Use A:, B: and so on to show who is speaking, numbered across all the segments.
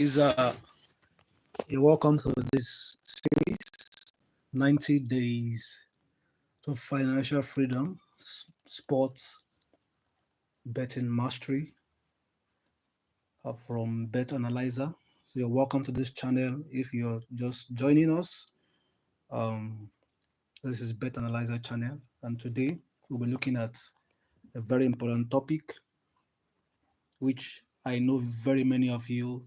A: You're welcome to this series, 90 Days to Financial Freedom, Sports Betting Mastery from Bet Analyzer. So you're welcome to this channel. If you're just joining us, um, this is Bet Analyzer channel, and today we'll be looking at a very important topic, which I know very many of you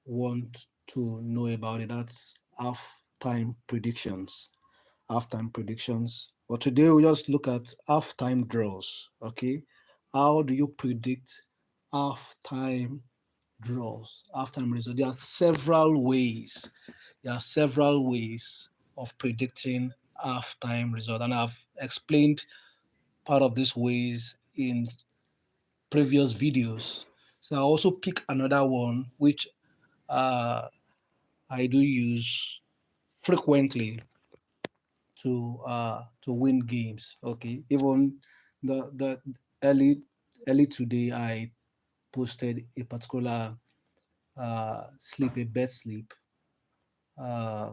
A: want to know about it. That's halftime predictions. Halftime predictions. But today we'll just look at halftime draws. Okay. How do you predict halftime draws, halftime results? There are several ways. There are several ways of predicting halftime result. And I've explained part of these ways in previous videos. So I also pick another one which uh, I do use frequently to win games. Okay, even the early today I posted a particular a bet sleep uh,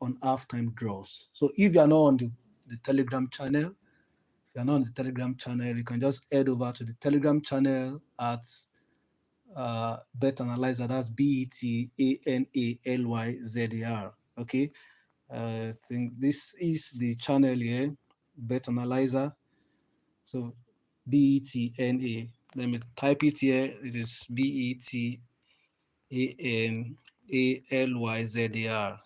A: on halftime draws. So if you are not on the Telegram channel, if you are not on the Telegram channel, you can just head over to the Telegram channel at Bet Analyzer. That's BETANALYZAR. Okay. I think this is the channel here, Bet Analyzer. So BETNA. Let me type it here. It is BETANALYZAR.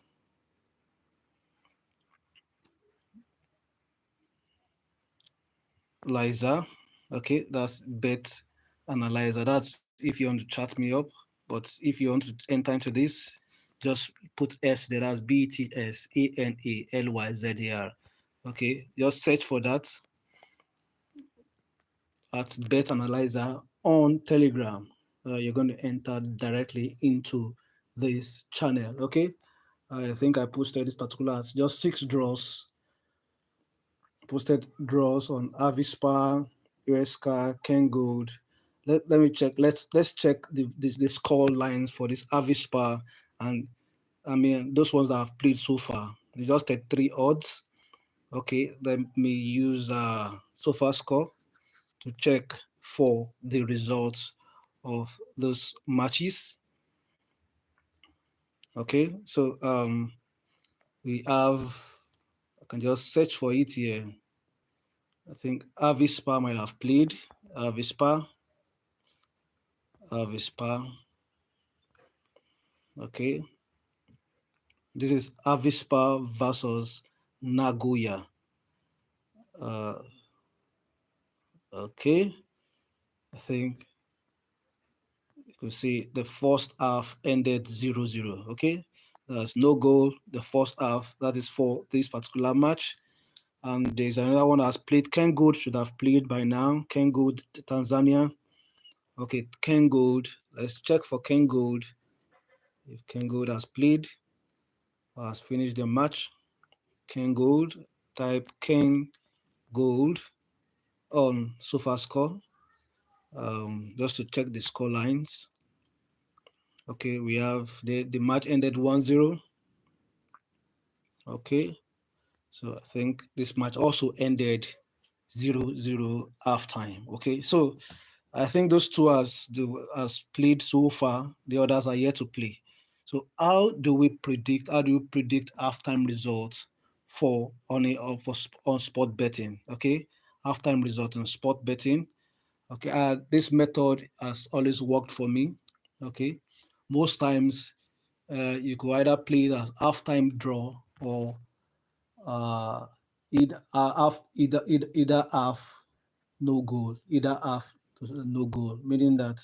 A: Liza. Okay, that's Bet Analyzer. That's if you want to chat me up. But if you want to enter into this, just put S there. That's BETSANALYZAR. Okay, just search for that at Bet Analyzer on Telegram. You're going to enter directly into this channel. Okay, I think I posted this particular just 6 draws. Posted draws on Avispa, USK, Ken Gold. Let me check. Let's check the score lines for this Avispa, and I mean those ones that I've played so far. They just at 3 odds. Okay, let me use SofaScore to check for the results of those matches. Okay, so we have, I can just search for it here. I think Avispa might have played. Avispa. Okay, this is Avispa versus Nagoya. Uh, okay, I think you can see the first half ended 0-0. Okay, there's no goal. The first half, that is for this particular match. And there's another one that's played. Ken Gold should have played by now. Ken Gold, Tanzania. Okay, Ken Gold. Let's check for Ken Gold. If Ken Gold has played or has finished the match. Ken Gold. Type Ken Gold on SofaScore. Just to check the score lines. Okay, we have the match ended 1-0. Okay, so I think this match also ended 0-0 halftime. Okay, so I think those two has played so far. The others are yet to play. So how do we predict halftime results for on sport betting? Okay, halftime results on sport betting. Okay, this method has always worked for me. Okay, most times you could either play it as halftime draw or uh, either half no goal, either half to no goal, meaning that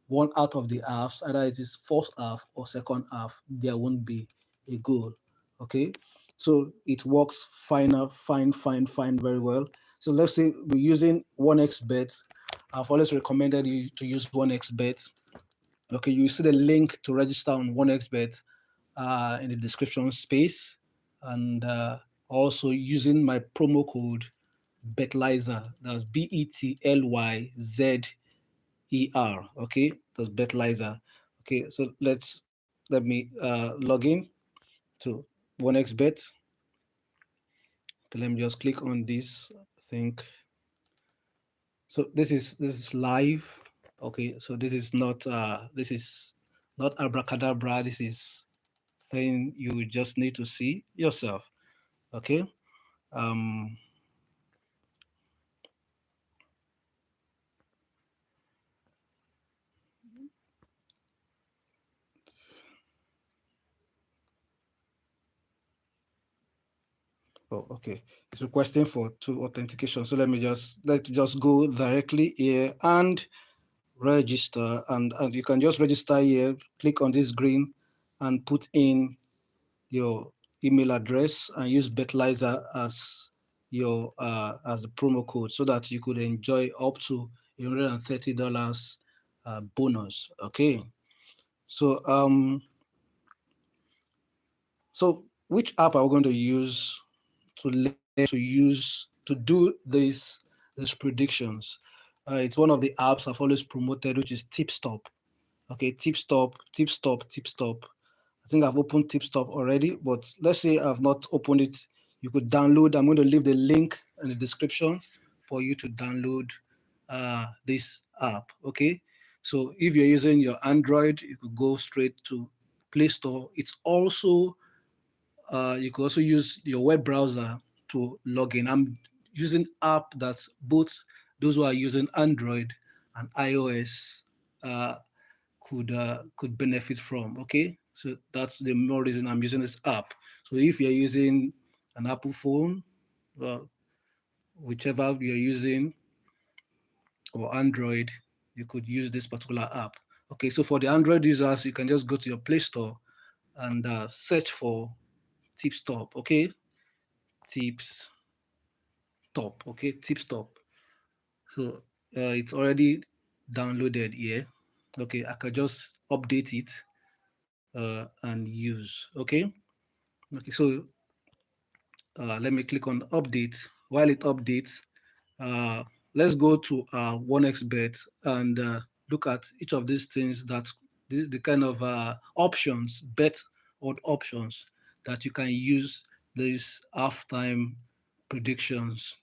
A: one out of the halves, either it is first half or second half, there won't be a goal. Okay, so it works fine, very well. So let's say we're using 1xBet. I've always recommended you to use 1xBet. Okay, you see the link to register on 1xBet in the description space, and also using my promo code Betlizer. That's BETLYZER. Okay, that's Betlizer. Okay, so let's let me log in to 1xbet. Okay, let me just click on this. I think so. This is live. Okay, so this is not abracadabra. This is thing you just need to see yourself. Okay. Um. Oh, okay. It's requesting for two authentication. So let's just go directly here and register, and you can just register here. Click on this green and put in your email address and use Betlizer as your as the promo code so that you could enjoy up to $130 bonus. Okay. So which app are we going to use to use to do these predictions? It's one of the apps I've always promoted, which is TipStop. Okay, TipStop. I think I've opened TipStop already, but let's say I've not opened it. You could download. I'm going to leave the link in the description for you to download this app. Okay, so if you're using your Android, you could go straight to Play Store. It's also you can also use your web browser to log in. I'm using app that both those who are using Android and iOS uh, could benefit from. Okay, so that's the more reason I'm using this app. So if you're using an Apple phone, well, whichever you're using, or Android, you could use this particular app. Okay, so for the Android users, you can just go to your Play Store and search for TipStop. Okay, Tips Top. Okay, TipStop. So it's already downloaded here. Okay, I can just update it and use. Okay, okay. So let me click on update. While it updates, uh, let's go to 1xbet and look at each of these things that the kind of options, bet or options that you can use these halftime predictions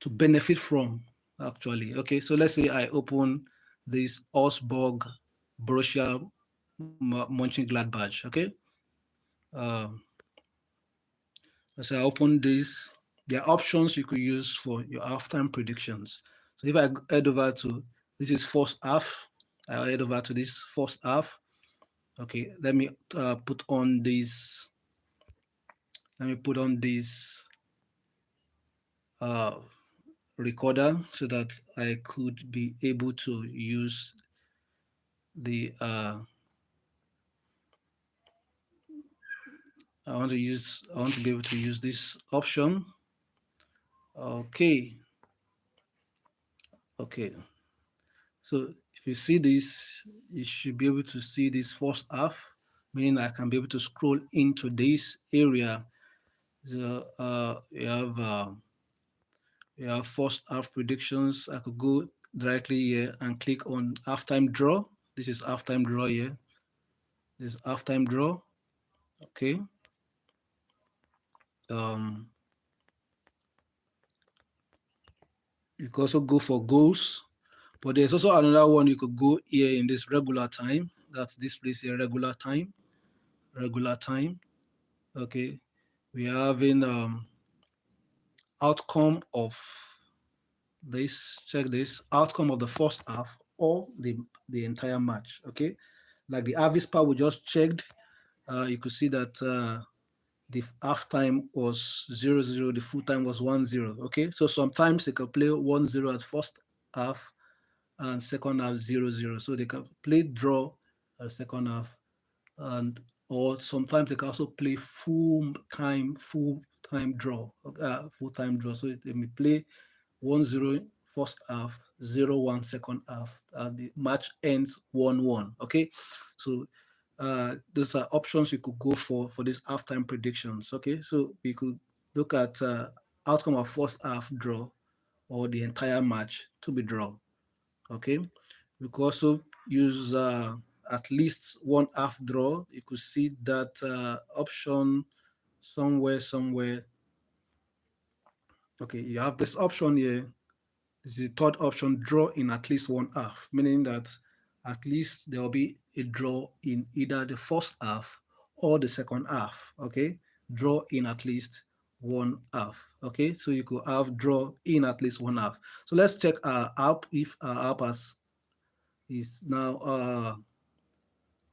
A: to benefit from actually. Okay, so let's say I open this Augsburg Borussia Mönchengladbach. Okay, um, as I open this, there are options you could use for your halftime predictions. So if I head over to this is first half, I head over to this first half. Okay, let me put on this. Let me put on this uh, recorder so that I could be able to use the. I want to be able to use this option. Okay, okay. So if you see this, you should be able to see this first half, meaning I can be able to scroll into this area. So you have first half predictions. I could go directly here and click on halftime draw. This is halftime draw here. This is halftime draw. Okay. Um, you could also go for goals, but there's also another one you could go here in this regular time. That's this place here, regular time. Regular time. Okay. We are having outcome of this, check this, outcome of the first half or the entire match. Okay, like the Avispa we just checked, you could see that the half time was 0-0, the full time was 1-0. Okay, so sometimes they can play 1-0 at first half and second half 0-0, so they can play draw at second half, and or sometimes they can also play full time draw, full time draw. So they may play 1-0 first half, 0-1 second half, and the match ends 1-1. Okay, so those are options you could go for these halftime predictions. Okay, so we could look at outcome of first half draw or the entire match to be draw. Okay, we could also use at least one half draw. You could see that option somewhere. Okay, you have this option here. This is the third option, draw in at least one half, meaning that at least there will be a draw in either the first half or the second half. Okay, draw in at least one half. Okay, so you could have draw in at least one half. So let's check our app if our app is now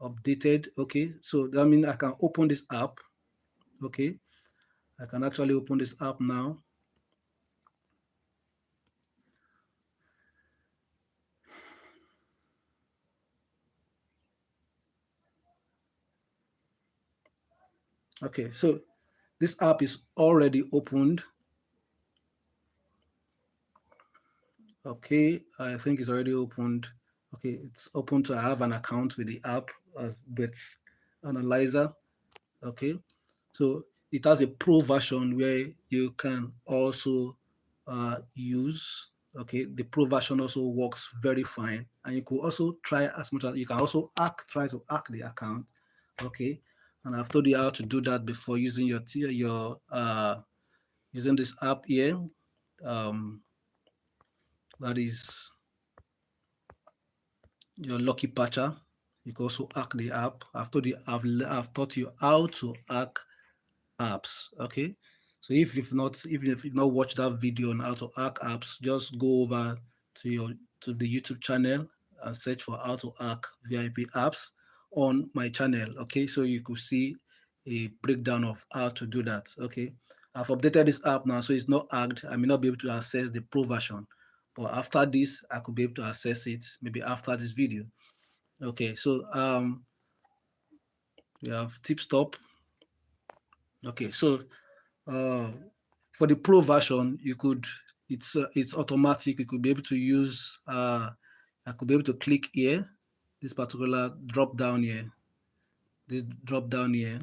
A: updated. Okay, so that means I can open this app. Okay, I can actually open this app now. Okay, so this app is already opened. Okay, I think it's already opened. Okay, it's open to have an account with the app as Bet Analyzer. Okay, so it has a pro version where you can also use. Okay, the pro version also works very fine, and you could also try as much as you can also try to hack the account. Okay, and I've told you how to do that before using your using this app here. Um, that is your lucky patcher. You can also hack the app. I've taught you how to hack apps. Okay, so if you've not even if you've not watched that video on how to hack apps, just go over to the YouTube channel and search for how to hack VIP apps on my channel. Okay, so you could see a breakdown of how to do that. Okay, I've updated this app now, so it's not hacked. I may not be able to access the pro version, but after this, I could be able to access it maybe after this video. Okay, so we have tip stop. Okay, so uh, for the pro version, you could it's automatic. You could be able to use I could be able to click here, this particular drop down here, this drop down here.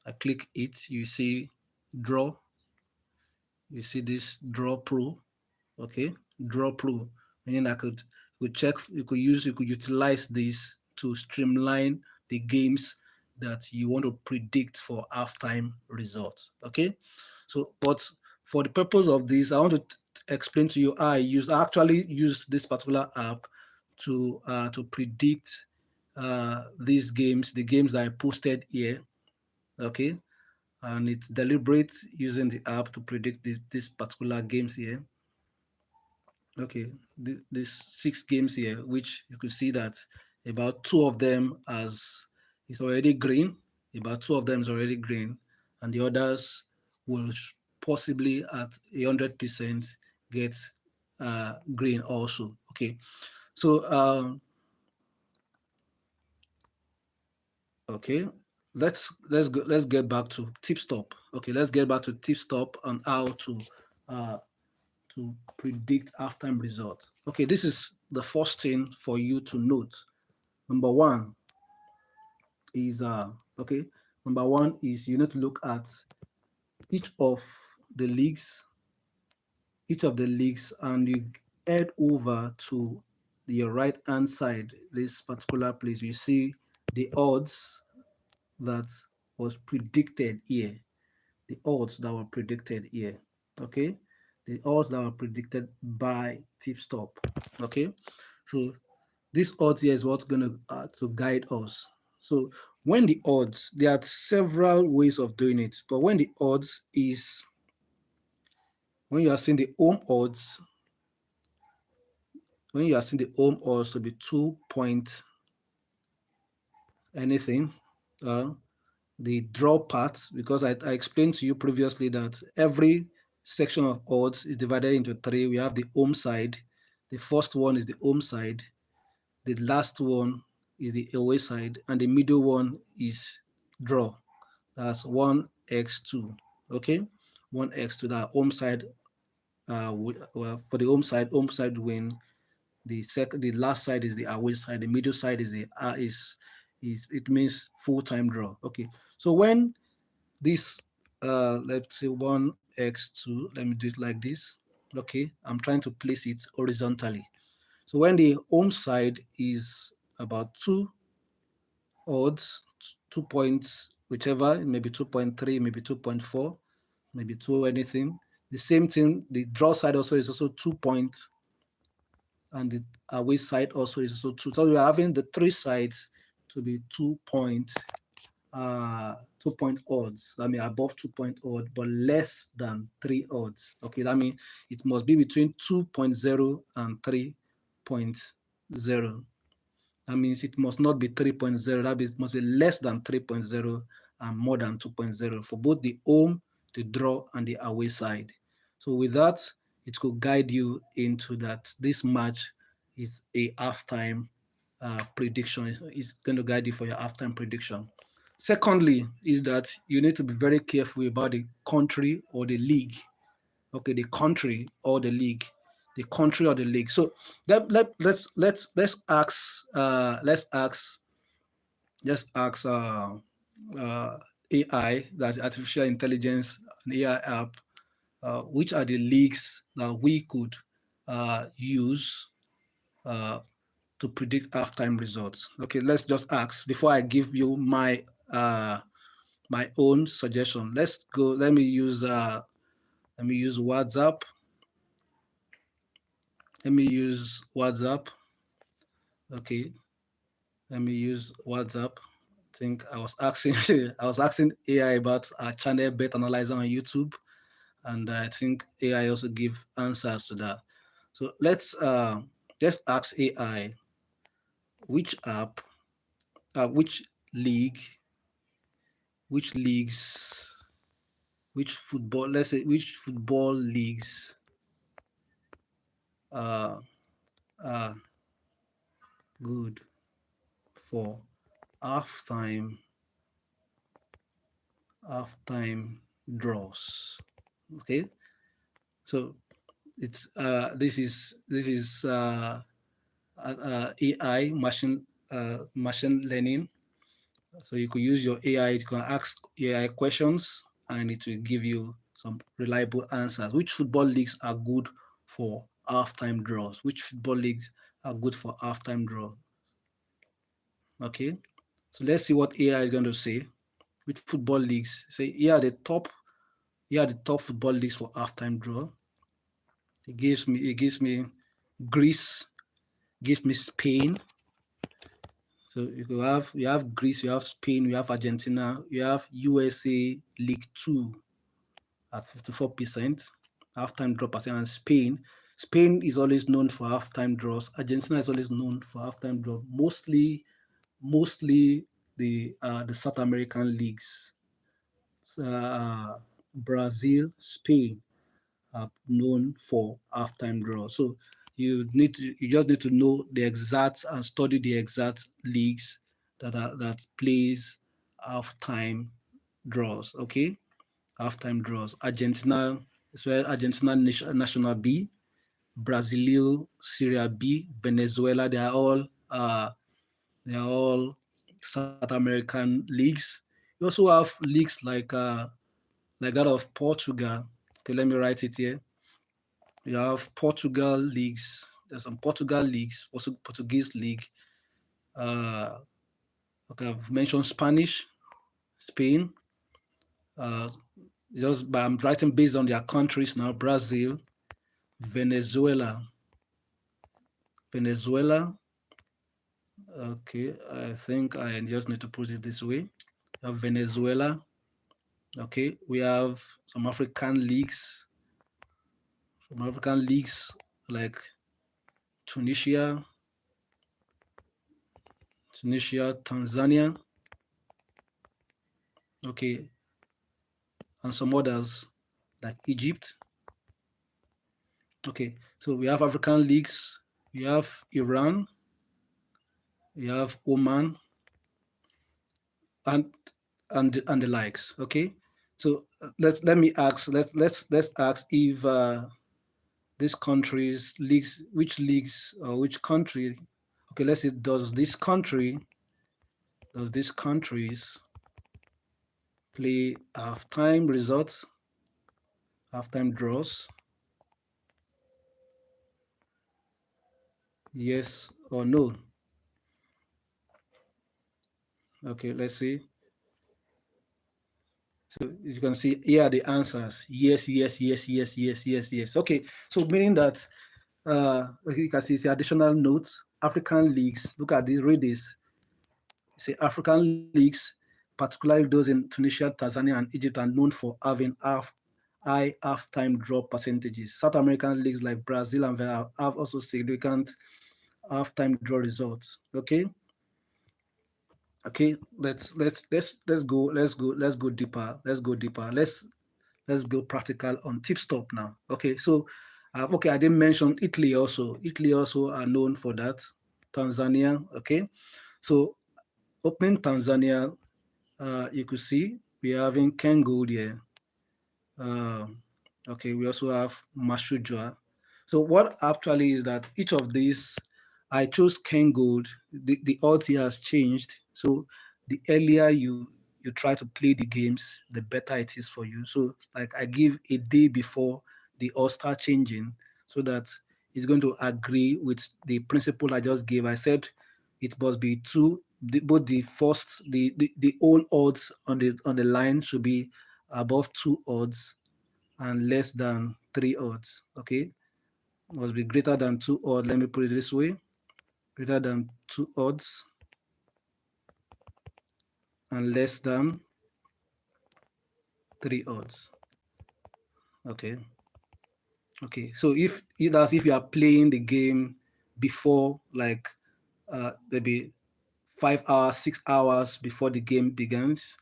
A: I click it, you see draw, you see this draw pro. Okay, draw pro, meaning I could check, you could utilize this to streamline the games that you want to predict for halftime results. Okay, so but for the purpose of this, I want to explain to you how I actually use this particular app to predict these games, the games that I posted here. Okay, and it's deliberate using the app to predict these particular games here. Okay, these 6 games here, which you could see that about 2 of them is already green, about 2 of them is already green, and the others will possibly at 100% get green also. Okay, so okay, let's get back to tip stop. Okay, let's get back to tip stop on how uh, to predict halftime results. Okay, this is the first thing for you to note. Number one is okay. Number one is you need to look at each of the leagues, each of the leagues, and you head over to your right hand side, this particular place. You see the odds that was predicted here. The odds that were predicted here. Okay, the odds that were predicted by tip stop. Okay, so this odds here is what's going to guide us. So when the odds, there are several ways of doing it, but when the odds is, when you are seeing the home odds, when you are seeing the home odds to be 2 point anything, the draw part, because I explained to you previously that every section of odds is divided into 3. We have the home side. The first one is the home side. The last one is the away side, and the middle one is draw. That's 1x2. Okay, 1x2. That home side. Well, for the home side win. The last side is the away side. The middle side is the is it means full time draw. Okay, so when this let's say 1x2, let me do it like this. Okay, I'm trying to place it horizontally. So when the home side is about 2, odds, 2 points, whichever, maybe 2.3, maybe 2.4, maybe 2 anything. The same thing, the draw side also is also 2 points, and the away side also is also two. So we are having the three sides to be 2 point, 2 point odds. I mean above 2 point odd, but less than 3 odds. Okay, that means it must be between 2.0 and 3.0. That means it must not be 3.0. That means it must be less than 3.0 and more than 2.0 for both the home, the draw, and the away side. So with that, it could guide you into that this match is a halftime prediction. It's going to guide you for your halftime prediction. Secondly, is that you need to be very careful about the country or the league. Okay, the country or the league, the country or the league. So let's ask AI, that's artificial intelligence, an AI app, which are the leagues that we could use uh, to predict halftime results. Okay, let's just ask before I give you my own suggestion. Let's go. Let me use WhatsApp. Let me use WhatsApp. Okay, let me use WhatsApp. I think I was asking I was asking AI about our channel Bet Analyzer on YouTube, and I think AI also give answers to that. So let's ask AI which app, which league, which leagues, which football. Let's say which football leagues uh, are good for halftime halftime draws. Okay, so it's this is AI machine learning. So you could use your AI. You can ask AI questions, and it will give you some reliable answers. Which football leagues are good for halftime draws? Which football leagues are good for halftime draw? Okay, so let's see what AI is going to say. Which football leagues? Say here are the top football leagues for halftime draw. It gives me Greece, gives me Spain. So you have Greece, you have Spain, you have Argentina, you have USA League Two at 54% halftime draw percent, and Spain. Spain is always known for halftime draws. Argentina is always known for halftime draw. Mostly the South American leagues, uh, Brazil, Spain, are known for halftime draw. So you just need to know the exact and study the exact leagues that plays halftime draws. Okay, halftime draws. Argentina, as well Argentina National B, Brazil Serie B, Venezuela. They are all South American leagues. You also have leagues like that of Portugal. Okay, let me write it here. You have Portugal leagues. There's some Portugal leagues, also Portuguese league. Uh, okay, I've mentioned Spanish, Spain. Uh, just but I'm writing based on their countries now. Brazil, Venezuela, Venezuela. Okay, I think I just need to put it this way. We have Venezuela. Okay, we have some African leagues like Tunisia, Tanzania. Okay, and some others like Egypt. Okay, so we have African leagues, we have Iran, we have Oman, and and the likes. Okay, so let me ask let's ask if these countries leagues, which leagues or which country. Okay, let's say does these countries play halftime results, halftime draws? Yes or no? Okay, let's see. So you can see here are the answers. Yes, yes, yes, yes, yes, yes, yes. Okay, so meaning that you can see it's additional notes. African leagues. Look at this. Read this. Say African leagues, particularly those in Tunisia, Tanzania, and Egypt, are known for having high half-time draw percentages. South American leagues like Brazil and Venezuela have also significant half-time draw results. Okay, okay. Let's go deeper. Let's go deeper. Let's go practical on tip stop now. Okay, so okay, I didn't mention Italy also. Italy also are known for that. Tanzania. Okay, so opening Tanzania, you could see we're having Kengold here. Um, okay, we also have Mashujwa. So what actually is that each of these, I chose Kengold. The odds here has changed. So the earlier you try to play the games, the better it is for you. So like I give a day before the odds start changing, so that it's going to agree with the principle I just gave. I said it must be two. Both the first, the old odds on the line should be above two odds and less than three odds. Okay, must be greater than two odds. Let me put it this way: greater than two odds and less than three odds. Okay, okay. So if that's if you are playing the game before like maybe 5 hours, 6 hours before the game begins,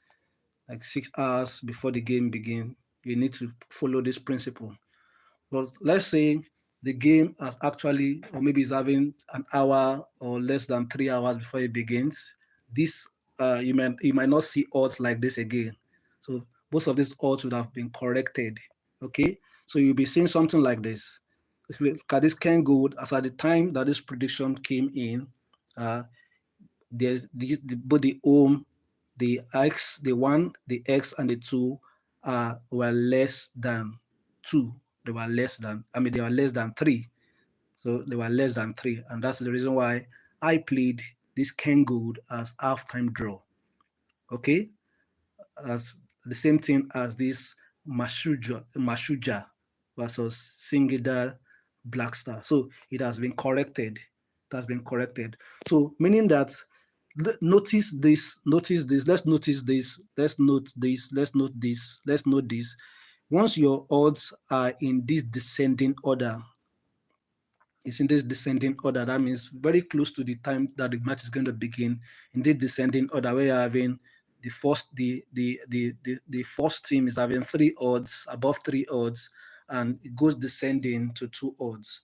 A: like 6 hours before the game begins, you need to follow this principle. But let's say the game has actually, or maybe it's having an hour or less than 3 hours before it begins. This you might not see odds like this again. So most of these odds would have been corrected. Okay, so you'll be seeing something like this. If you look at this Ken Gold, as at the time that this prediction came in, uh, there's both the home, the x, the one, the x, and the two were less than two. They were less than. I mean, they were less than three. So they were less than three, and that's the reason why I played this Ken Gold as halftime draw. Okay, as the same thing as this Mashuja versus Singida Black Star. So it has been corrected. It has been corrected. So meaning that notice this, notice this, let's notice this, let's note this, let's note this, let's note this. Once your odds are in this descending order, it's in this descending order. That means very close to the time that the match is going to begin. In this descending order, where you're having the first team is having three odds, above three odds, and it goes descending to two odds.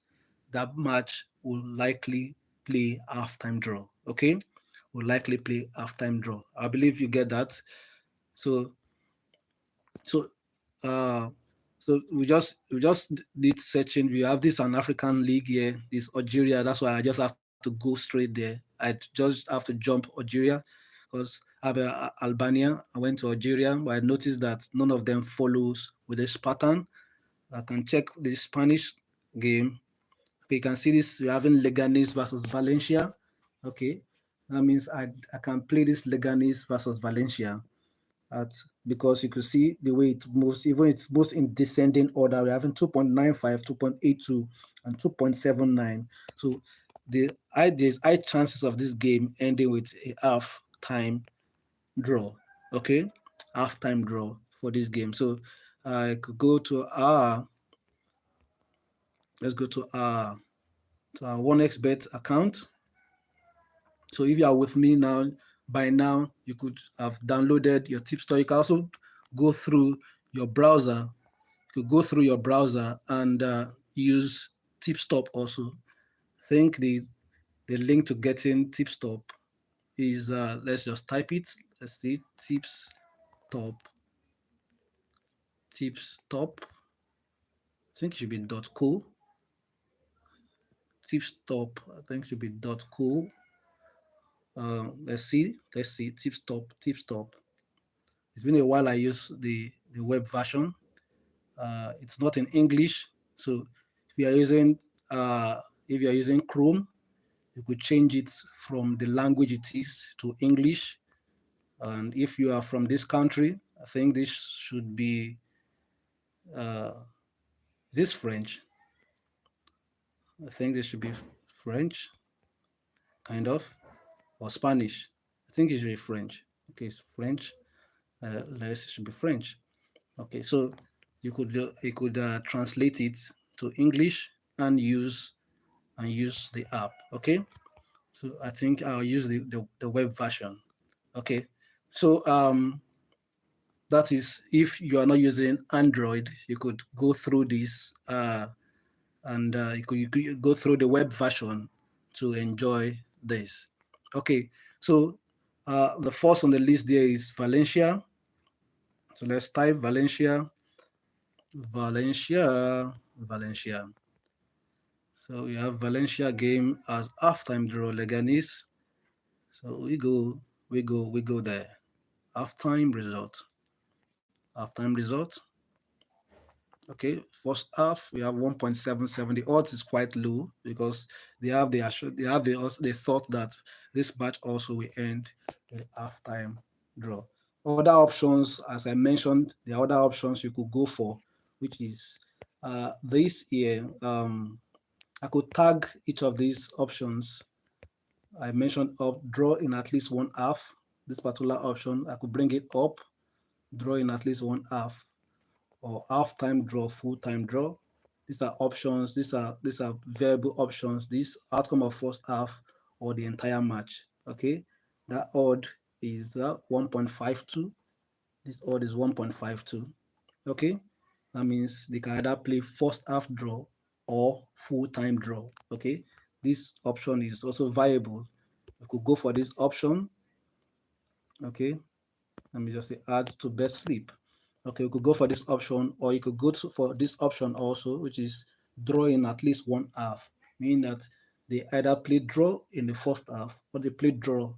A: That match will likely play halftime draw. Okay, will likely play halftime draw. I believe you get that. So so uh we just did searching. We have this an African league here, this Algeria. That's why I just have to go straight there. I just have to jump Algeria because Albania. I went to Algeria, but I noticed that none of them follows with this pattern. I can check the Spanish game. Okay, you can see this. We're having Leganes versus Valencia. Okay, that means I can play this Leganes versus Valencia at because you could see the way it moves, even it moves in descending order. We're having 2.95, 2.82, and 2.79. So there's high chances of this game ending with a half time draw. Okay, half time draw for this game. So I could go to our let's go to our 1xbet account. So if you are with me now, by now you could have downloaded your tip store. You can also go through your browser. You could go through your browser and use TipStop also. I think the link to getting TipStop is let's just type it. Let's see TipStop. TipStop. I think it should be .co. TipStop. I think it should be .co. Let's see. TipStop. It's been a while I use the web version. It's not in English, so if you are using uh, if you are using Chrome, you could change it from the language it is to English. And if you are from this country, I think this should be uh, this French. I think this should be French, kind of, or Spanish. I think it should be French. Okay, it's French. Let's it should be French. Okay, so you could translate it to English and use the app. Okay, so I think I'll use the web version. Okay, so that is, if you are not using Android, you could go through this and you could go through the web version to enjoy this. Okay, so the first on the list there is Valencia. So let's type Valencia, Valencia, Valencia. So we have Valencia game as halftime draw Leganes. So we go there. Halftime result. Halftime result. Okay, first half we have 1.77. The odds is quite low because they thought that this match also will end with halftime draw. Other options, as I mentioned, the other options you could go for, which is this here. I could tag each of these options. I mentioned up draw in at least one half. This particular option, I could bring it up, draw in at least one half, or half-time draw, full-time draw. These are options. These are variable options. This outcome of first half or the entire match. Okay, that odd is 1.52. This odd is 1.52. Okay, that means they can either play first half draw or full-time draw. Okay, this option is also viable. You could go for this option. Okay, let me just say add to bet slip. Okay, we could go for this option, or you could go for this option also, which is draw in at least one half, meaning that they either play draw in the first half or they play draw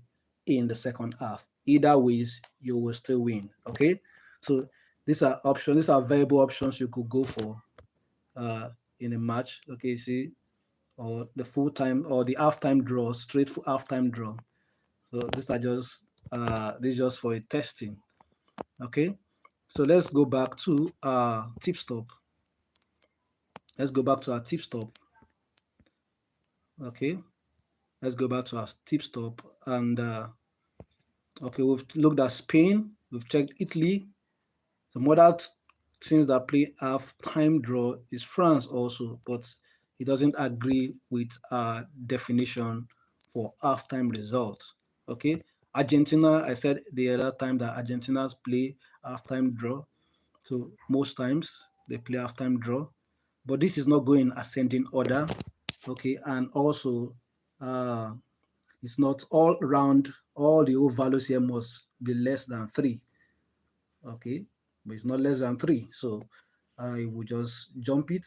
A: in the second half. Either ways, you will still win. Okay, so these are options. These are variable options you could go for in a match. Okay, see, or the full time or the halftime draw, straight for halftime draw. So these just for a testing. Okay, so let's go back to tip stop. Let's go back to our tip stop. Okay, let's go back to our tip stop. And okay, we've looked at Spain, we've checked Italy. Some other teams that play half time draw is France also, but it doesn't agree with our definition for halftime results. Okay, Argentina, I said the other time that Argentina's play halftime draw. So most times they play halftime draw, but this is not going ascending order. Okay, and also uh, it's not all round. All the old values here must be less than 3. Okay, but it's not less than 3. So I will just jump it,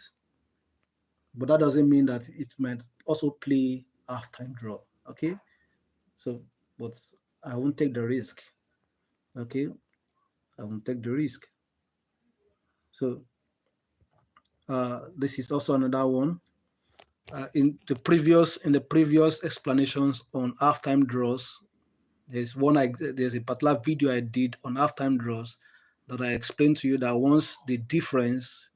A: but that doesn't mean that it might also play halftime draw. Okay, so but I won't take the risk. Okay, I won't take the risk. So this is also another one. In the previous explanations on halftime draws, there's a particular video I did on halftime draws that I explained to you that once the difference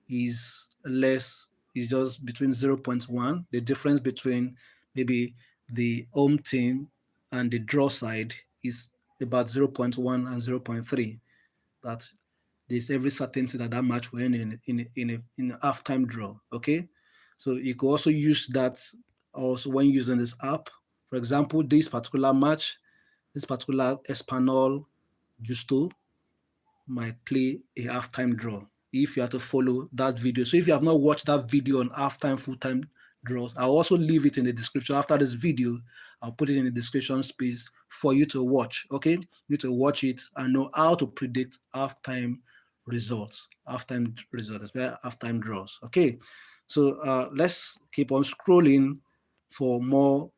A: is less, is just between 0.1, the difference between maybe the home team and the draw side is about 0.1 and 0.3. That there's every certainty that that match will end in a halftime draw. Okay, so you could also use that also when using this app. For example, this particular match, this particular Espanol Justo might play a halftime draw if you have to follow that video. So if you have not watched that video on halftime, full-time draws, I'll also leave it in the description after this video. I'll put it in the description space for you to watch. Okay, you to watch it and know how to predict halftime results, halftime draws. Okay, so let's keep on scrolling for more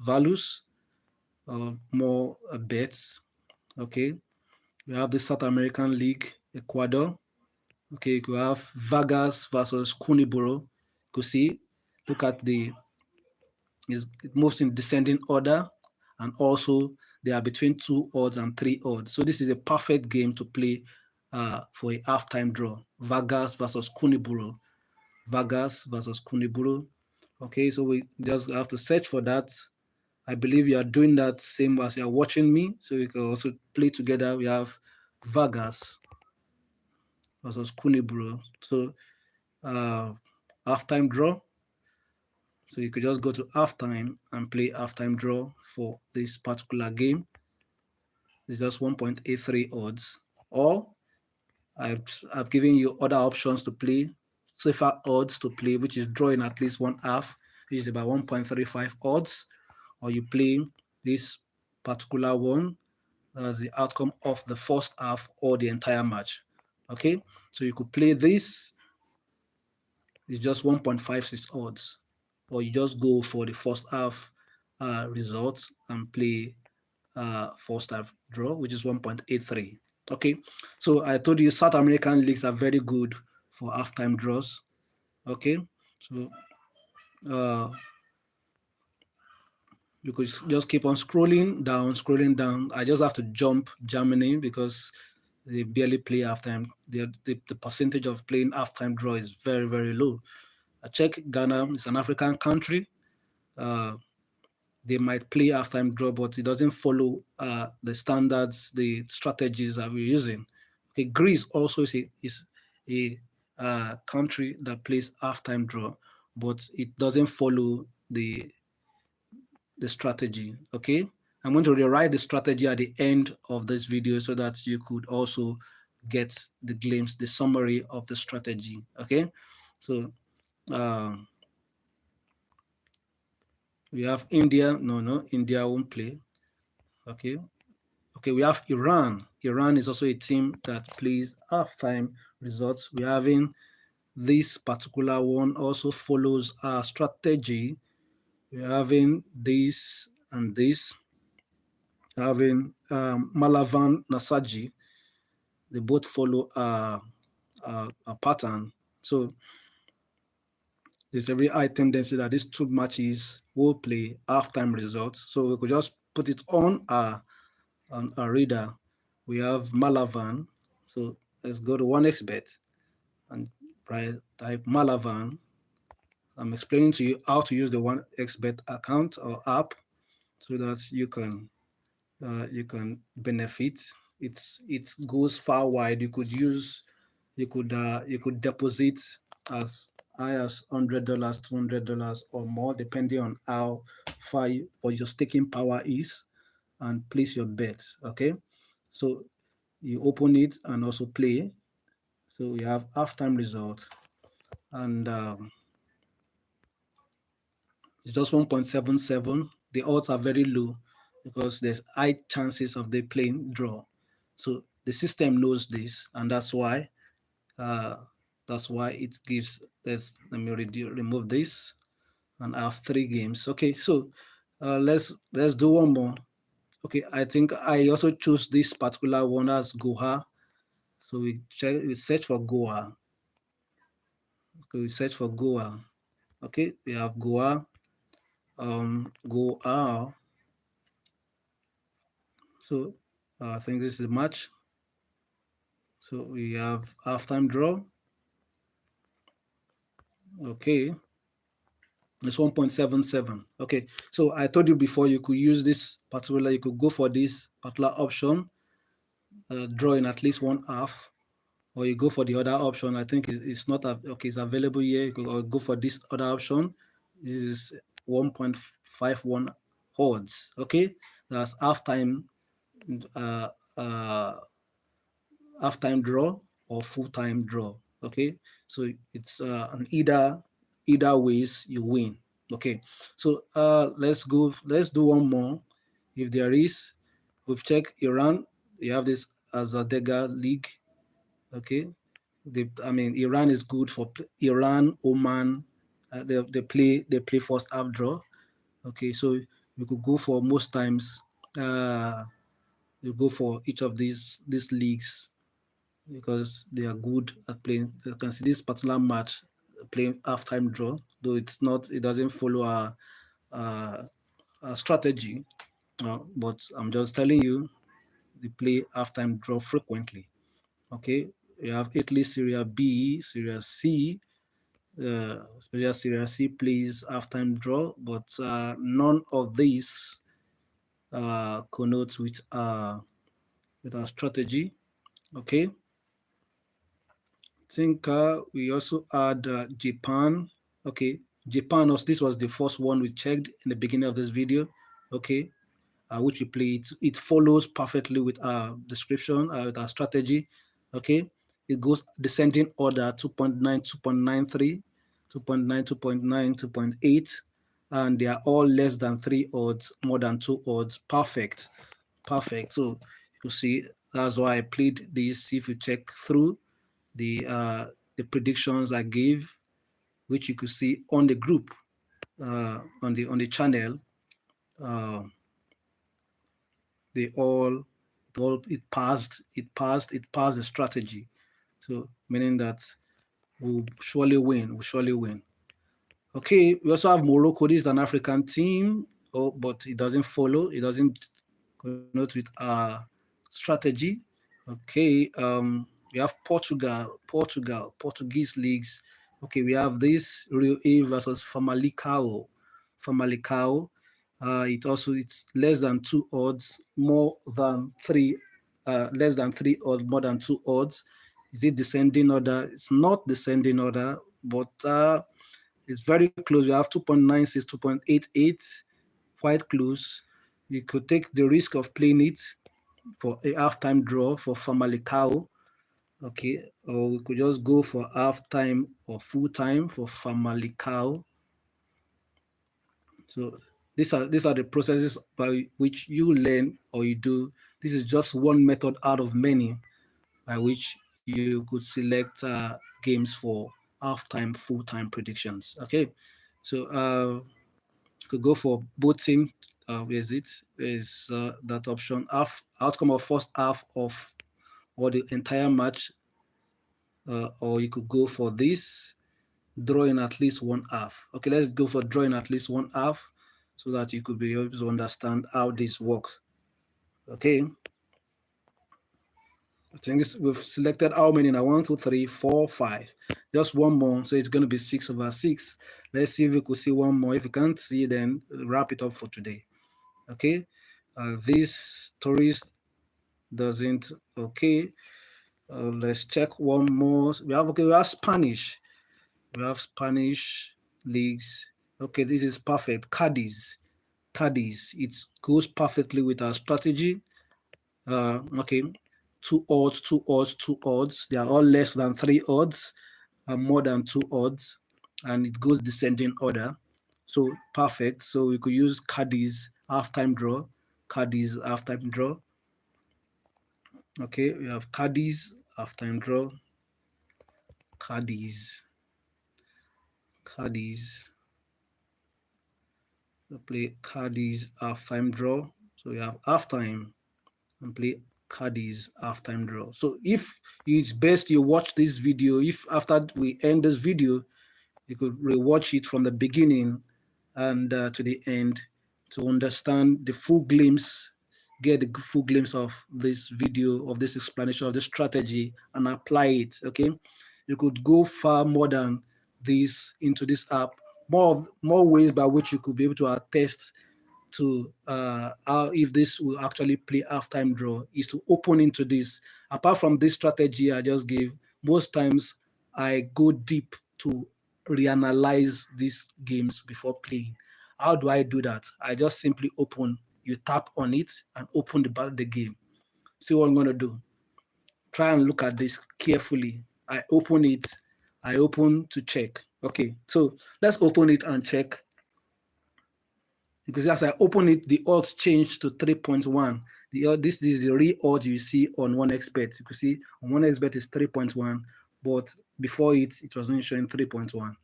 A: values, more bets. Okay, we have the South American League, Ecuador. Okay, you have Vargas versus Kuniburo. You could see, look at it moves in descending order, and also they are between 2 odds and 3 odds. So this is a perfect game to play for a halftime draw. Vargas versus Kuniburo. Vargas versus Kuniburo. Okay, so we just have to search for that. I believe you are doing that same as you are watching me, so we can also play together. We have Vargas versus Kuniburo. So halftime draw. So you could just go to halftime and play halftime draw for this particular game. It's just 1.83 odds. Or I've given you other options to play, safer odds to play, which is drawing at least one half, which is about 1.35 odds. Or you play this particular one as the outcome of the first half or the entire match. Okay, so you could play this. It's just 1.56 odds, or you just go for the first half results and play first half draw, which is 1.83. Okay, so I told you South American leagues are very good for halftime draws. Okay, so you could just keep on scrolling down, scrolling down. I just have to jump Germany because they barely play halftime. The percentage of playing halftime draw is very, very low. I check Ghana, it's an African country. Uh, they might play halftime draw, but it doesn't follow the standards, the strategies that we're using. Okay, Greece also is a country that plays halftime draw, but it doesn't follow the strategy. Okay, I'm going to rewrite the strategy at the end of this video so that you could also get the glimpse, the summary of the strategy. Okay, so we have India. No, India won't play. Okay, we have Iran. Iran is also a team that plays halftime results. We're having this particular one also follows our strategy. We're having this and this. Having Malavan Nasaji. They both follow a pattern. So there's a very high tendency that these two matches will play halftime results. So we could just put it on our reader. We have Malavan. So let's go to 1xbet and type Malavan. I'm explaining to you how to use the 1xbet account or app so that you can benefit. It goes far wide. You could deposit as high as $100, $200 or more, depending on how far what your staking power is, and place your bets. Okay, so you open it and also play. So we have halftime results, and it's just 1.77. The odds are very low because there's high chances of they playing draw. So the system knows this, and that's why it gives. Let me remove this, and I have 3 games. Okay, so let's do one more. Okay, I think I also choose this particular one as Goa. So we search for Goa. Okay, we search for Goa. Okay, we have Goa. Goa. So I think this is the match. So we have halftime draw. Okay, it's 1.77. Okay, so I told you before you could use this particular, you could go for this particular option, drawing at least one half, or you go for the other option. I think it's not okay. It's available here. You could go for this other option. This is 1.51 odds. Okay, that's halftime. Uh, uh, Half-time draw or full-time draw. Okay, so it's an either ways you win. Okay, so let's do one more. If there is, we've checked Iran. You have this Azadega League. Okay, Iran is good for Iran, Oman. They play first half draw. Okay, so you could go for most times. You go for each of these leagues because they are good at playing. You can see this particular match playing halftime draw, though it doesn't follow our strategy. But I'm just telling you, they play halftime draw frequently. Okay, you have Italy, Syria B, Syria C. Especially Syria C plays halftime draw, but none of these connotes with our strategy. Okay, I think we also had Japan. Okay, Japan. Also, this was the first one we checked in the beginning of this video. Okay, which we play. It follows perfectly with our description, with our strategy. Okay, it goes descending order 2.9, 2.93, 2.9, 2.9, 2.8, and they are all less than 3 odds, more than 2 odds. Perfect, perfect. So you see, that's why I played this. See if you check through the uh, the predictions I gave, which you could see on the group, on the channel. Uh, they all it passed the strategy. So meaning that we'll surely win. We'll surely win. Okay, we also have Morocco. This is an African team, but it doesn't follow. It doesn't connote with our strategy. Okay, we have Portuguese leagues. Okay, we have this Rio A versus Famalicão. It's less than 2 odds, more than three, less than 3 odds, more than 2 odds. Is it descending order? It's not descending order, but it's very close. We have 2.96, 2.88, quite close. You could take the risk of playing it for a halftime draw for Famalicão. Okay, or we could just go for halftime or full time for Famalicão. So these are the processes by which you learn or you do. This is just one method out of many by which you could select games for halftime, full time predictions. Okay, so could go for both team. Where is it? Is that option? Outcome of first half of or the entire match, or you could go for this drawing at least one half. Okay, let's go for drawing at least one half so that you could be able to understand how this works. Okay, I think we've selected how many now? 1, 2, 3, 4, 5. Just one more, so it's going to be 6/6. Let's see if we could see one more. If you can't see, then wrap it up for today. Okay, this tourist doesn't. Okay, let's check one more. We have Spanish. We have Spanish leagues. Okay, this is perfect. Cadiz. It goes perfectly with our strategy. Okay, 2 odds, 2 odds, 2 odds. They are all less than 3 odds, and more than 2 odds, and it goes descending order. So perfect. So we could use Cadiz halftime draw. Cadiz halftime draw. Okay, we have Cadiz halftime draw. Cadiz. We play Cadiz halftime draw. So we have halftime and play Cadiz halftime draw. So if it's best you watch this video, if after we end this video, you could rewatch it from the beginning and to the end to understand the full glimpse, get the full glimpse of this video, of this explanation of this strategy, and apply it. Okay, you could go far more than this into this app. More ways by which you could be able to attest to how if this will actually play halftime draw is to open into this. Apart from this strategy I just gave, most times I go deep to reanalyze these games before playing. How do I do that? I just simply open, you tap on it and open the game. See what I'm going to do. Try and look at this carefully. I open it, I open to check. Okay, so let's open it and check. Because as I open it, the odds changed to 3.1. This is the real odds you see on 1xBet. You can see on 1xBet is 3.1, but before it wasn't showing 3.1.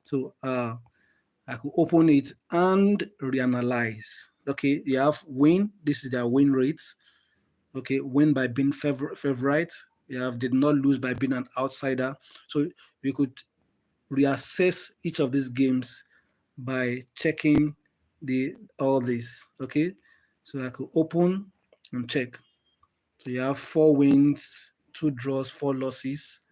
A: So I could open it and reanalyze. Okay, you have win. This is their win rates. Okay, win by being favorite. You have did not lose by being an outsider. So you could reassess each of these games by checking all this. Okay, So I could open and check. So you have 4 wins, 2 draws, 4 losses.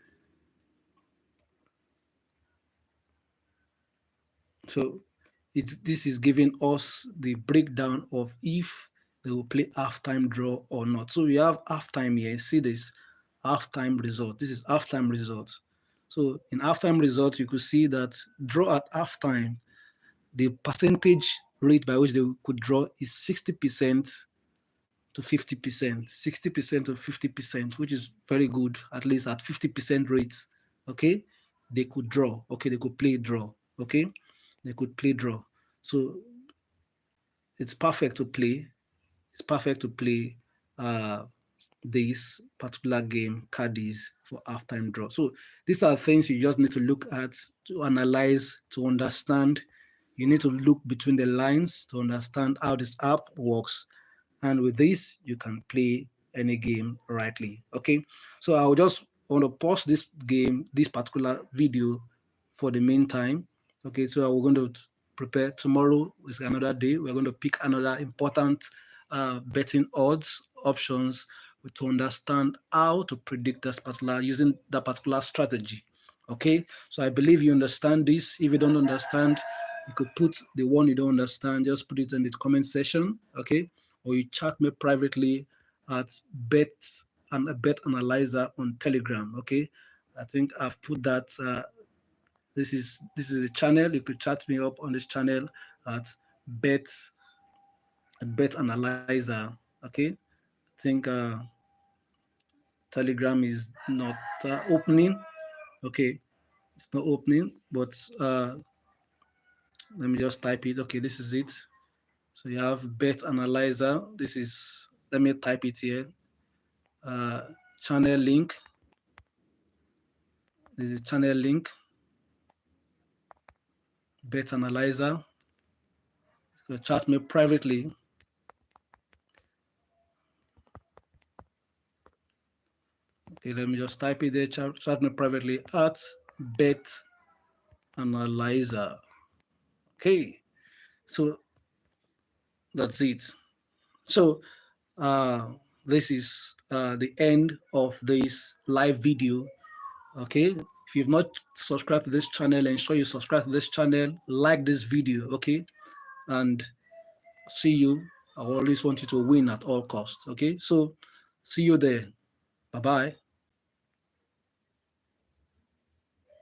A: So this is giving us the breakdown of if they will play halftime draw or not. So we have halftime here. See this halftime result. This is halftime result. So in halftime result, you could see that draw at halftime, the percentage rate by which they could draw is 60% to 50%, 60% to 50%, which is very good, at least at 50% rate. Okay, they could draw. Okay, they could play draw. Okay, they could play draw. So it's perfect to play. It's perfect to play this particular game, Cadiz, for halftime draw. So these are things you just need to look at, to analyze, to understand. You need to look between the lines to understand how this app works. And with this, you can play any game rightly. Okay. So I'll just want to pause this game, this particular video for the meantime. Okay. So we're going to prepare. Tomorrow is another day. We're going to pick another important betting odds options to understand how to predict this particular using that particular strategy. Okay. So I believe you understand this. If you don't understand, you could put the one you don't understand, just put it in the comment section. Okay, or you chat me privately at bet and a bet analyzer on Telegram. Okay, I think I've put that. This is a channel. You could chat me up on this channel at bet bet analyzer. Okay, I think Telegram is not opening. Okay, it's not opening, but let me just type it. Okay, this is it. So you have bet analyzer. This is, let me type it here. Uh, Channel link. This is channel link. Bet analyzer. So chat me privately. Okay, let me just type it there. Chat me privately at bet analyzer. Okay, so that's it. So this is the end of this live video. Okay, if you've not subscribed to this channel, ensure you subscribe to this channel, like this video. Okay, and see you. I always want you to win at all costs. Okay, so see you there. Bye bye.